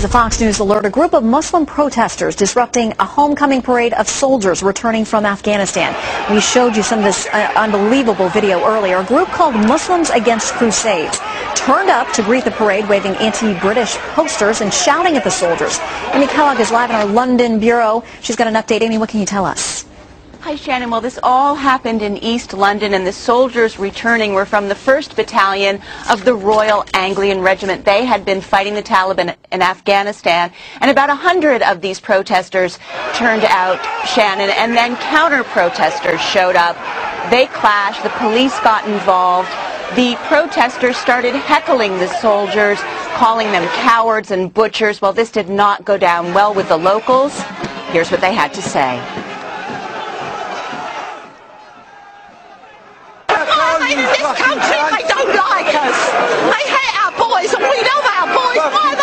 is a Fox News alert. A group of Muslim protesters disrupting a homecoming parade of soldiers returning from Afghanistan. We showed you some of this unbelievable video earlier. A group called Muslims Against Crusades turned up to greet the parade, waving anti-British posters and shouting at the soldiers. Amy Kellogg is live in our London bureau. She's got an update. Amy, what can you tell us? Hi, Shannon. Well, this all happened in East London, and the soldiers returning were from the 1st Battalion of the Royal Anglian Regiment. They had been fighting the Taliban in Afghanistan, and about 100 of these protesters turned out, Shannon, and then counter-protesters showed up. They clashed. The police got involved. The protesters started heckling the soldiers, calling them cowards and butchers. Well, this did not go down well with the locals. Here's what they had to say. In this country, they don't like us. They hate our boys, and we love our boys. Why are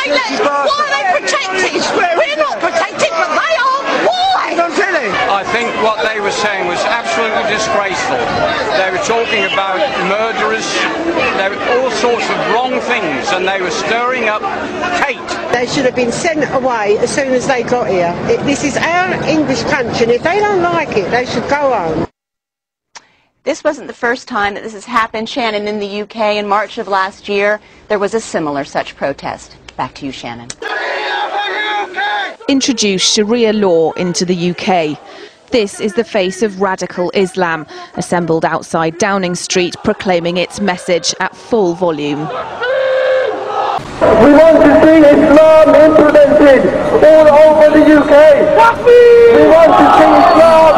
they protected? We're not protected, but they are. Why? I think what they were saying was absolutely disgraceful. They were talking about murderers, there were all sorts of wrong things, and they were stirring up hate. They should have been sent away as soon as they got here. This is our English country, and if they don't like it, they should go home. This wasn't the first time that this has happened, Shannon. In the UK in March of last year, there was a similar such protest. Back to you, Shannon. Introduce Sharia law into the UK. This is the face of radical Islam, assembled outside Downing Street, proclaiming its message at full volume. We want to see Islam implemented all over the UK. We want to see Islam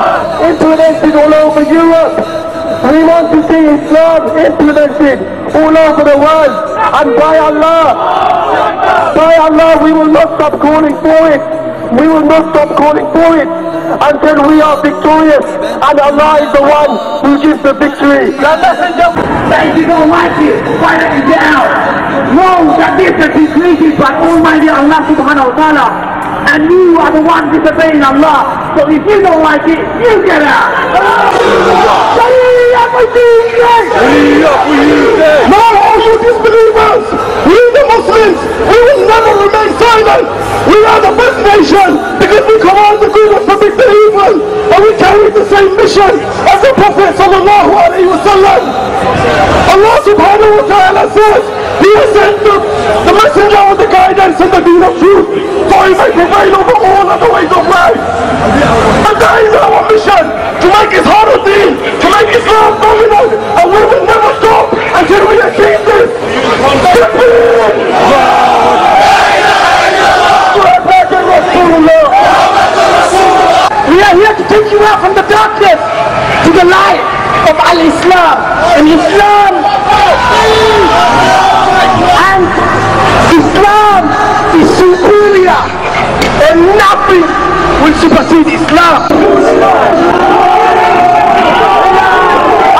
implemented all over Europe. We want to see Islam implemented all over the world. And by Allah, we will not stop calling for it. We will not stop calling for it until we are victorious. And Allah is the one who gives the victory. The messenger, if you don't like it, why don't you get out? Know that this has been created by Almighty Allah subhanahu wa ta'ala. And you are the one disobeying Allah. So if you don't like it, you get out. Now all you disbelievers, we the Muslims, we will never remain silent. We are the best nation because we command the good and forbid the evil, and we carry the same mission as the Prophet sallallahu alaihi wasallam. Allah subhanahu wa ta'ala says He has sent the messenger of the guidance and the deen of truth, so He may prevail over all other ways of life. And that is our mission, to make Ishar al-Din, to make Islam dominant, and we will never stop until we achieve this. We are here to take you out from the darkness to the light of Al-Islam. And Islam is superior, and nothing will supersede Islam.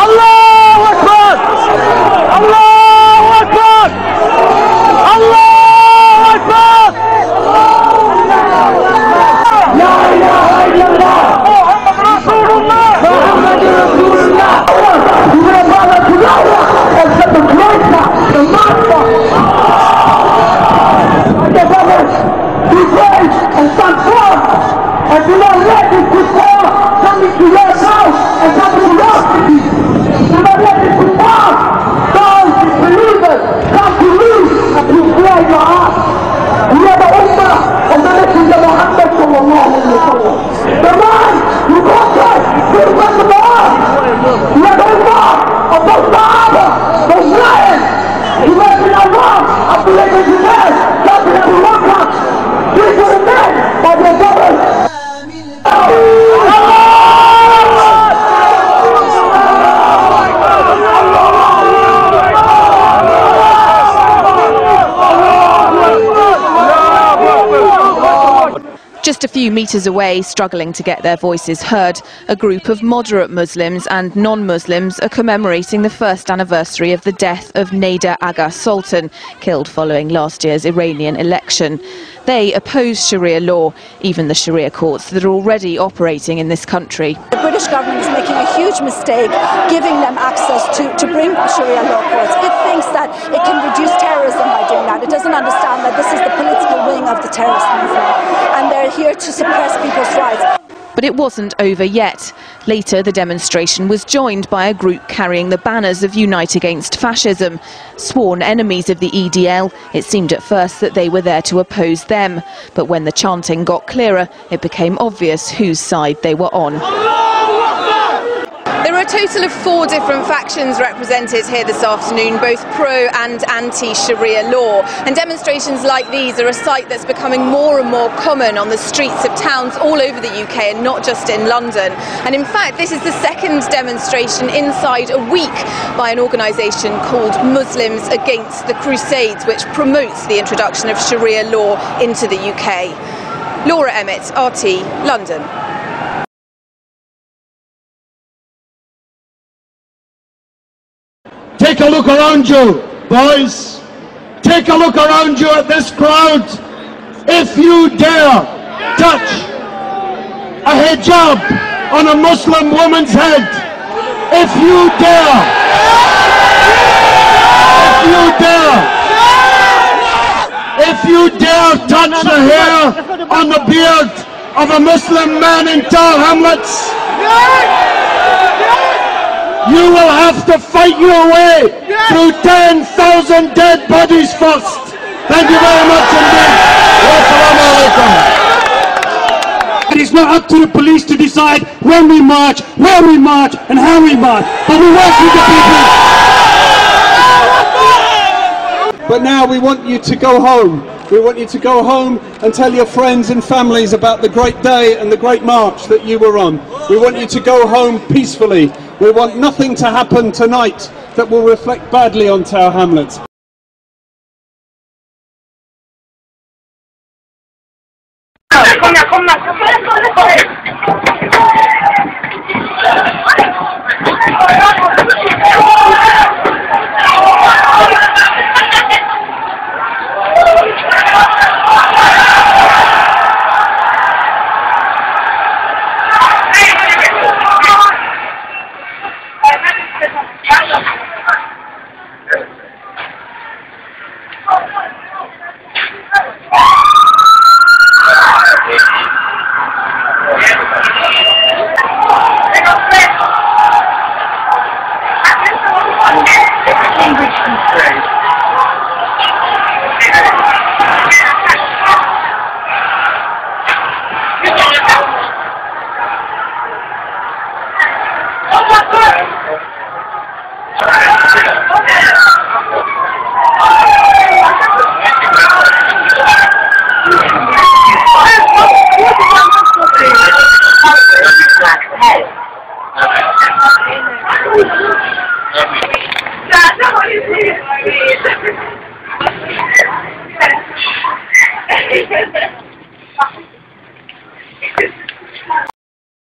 Allahu Akbar! Allahu Akbar! Allahu Akbar! La ilaha illallah! Muhammad Rasulullah! Muhammad Rasulullah! You will follow to Allah and set the greater, the master. The brothers, be brave and stand firm, and do not let this kuffar come into your house and come to your city. Do not let this kuffar, those disbelievers, come to you and to flay your heart. We are the ummah of the Messenger Muhammad sallallahu alaihi wasallam. The man who conquered the rest of the earth. We are the ummah of those Sahaba, those lions. He went in Allah, Abdullah ibn Jubair, Jabir ibn Makkah. These were the men by their brothers. Just a few metres away, struggling to get their voices heard, a group of moderate Muslims and non-Muslims are commemorating the first anniversary of the death of Nader Agha Sultan, killed following last year's Iranian election. They oppose Sharia law, even the Sharia courts that are already operating in this country. The British government is making a huge mistake giving them access to bring Sharia law courts. It thinks that it can reduce terrorism by doing that. It doesn't understand that this is the political wing of the a terrorist movement, and they're here to suppress people's rights. But it wasn't over yet. Later, the demonstration was joined by a group carrying the banners of Unite Against Fascism. Sworn enemies of the EDL, it seemed at first that they were there to oppose them. But when the chanting got clearer, it became obvious whose side they were on. There are a total of 4 different factions represented here this afternoon, both pro and anti-Sharia law. And demonstrations like these are a sight that's becoming more and more common on the streets of towns all over the UK and not just in London. And in fact, this is the second demonstration inside a week by an organisation called Muslims Against the Crusades, which promotes the introduction of Sharia law into the UK. Laura Emmett, RT, London. Take a look around you, boys. Take a look around you at this crowd. If you dare touch a hijab on a Muslim woman's head, if you dare, if you dare touch the hair on the beard of a Muslim man in Tower Hamlets, you will have to fight your way through 10,000 dead bodies first. Thank you very much indeed. Wassalamu alaikum. It's not up to the police to decide when we march, where we march, and how we march. But we work with the people. But now we want you to go home. We want you to go home and tell your friends and families about the great day and the great march that you were on. We want you to go home peacefully. We want nothing to happen tonight that will reflect badly on Tower Hamlets. Kom